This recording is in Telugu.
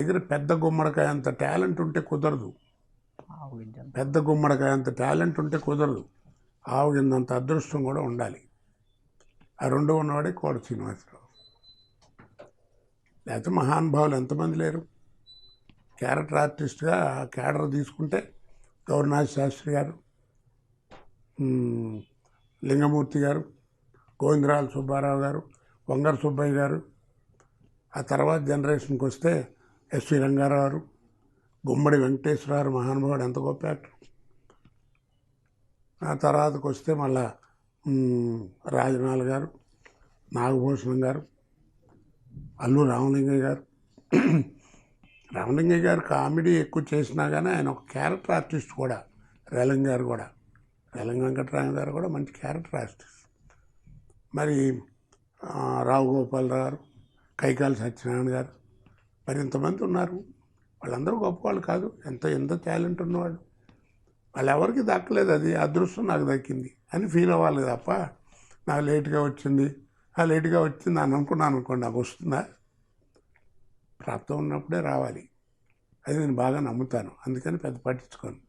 దగ్గర పెద్ద గుమ్మడికాయ అంత టాలెంట్ ఉంటే కుదరదు. ఆవగింజ పెద్ద గుమ్మడికాయ అంత టాలెంట్ ఉంటే కుదరదు. ఆవగింజంత అదృష్టం కూడా ఉండాలి. ఆ రెండు ఉన్నవాడే కోట శ్రీనివాసరావు. లేకపోతే మహానుభావులు ఎంతమంది లేరు. క్యారెక్టర్ ఆర్టిస్ట్గా క్యాడర్ తీసుకుంటే గౌరనాథ్ శాస్త్రి గారు, లింగమూర్తి గారు, గోవిందరాల సుబ్బారావు గారు, వంగర సుబ్బయ్య గారు. ఆ తర్వాత జనరేషన్కి వస్తే ఎస్వి రంగారావు గారు, గుమ్మడి వెంకటేశ్వరరావు మహానుభావుడు, ఎంత గొప్ప యాక్టర్. ఆ తర్వాతకు వస్తే మళ్ళా రాజనాల్ గారు, నాగభూషణం గారు, అల్లు రామలింగయ్య గారు. రామలింగయ్య గారు కామెడీ ఎక్కువ చేసినా కానీ ఆయన ఒక క్యారెక్టర్ ఆర్టిస్ట్ కూడా. రేలంగి గారు కూడా, రేలంగి వెంకటరామ గారు కూడా మంచి క్యారెక్టర్ ఆర్టిస్ట్. మరి రావు గోపాలరావు గారు, కైకాల సత్యనారాయణ గారు, మరి ఇంతమంది ఉన్నారు. వాళ్ళందరూ గొప్పవాళ్ళు కాదు, ఎంత టాలెంట్ ఉన్నవాళ్ళు. వాళ్ళు ఎవరికి దక్కలేదు. అది అదృష్టం నాకు దక్కింది అని ఫీల్ అవ్వాలి తప్ప నాకు లేట్గా వచ్చింది అని అనుకున్నాను అనుకోండి, నాకు వస్తుందా? ప్రాప్తం ఉన్నప్పుడే రావాలి. అది నేను బాగా నమ్ముతాను. అందుకని పెద్ద పట్టించుకోను.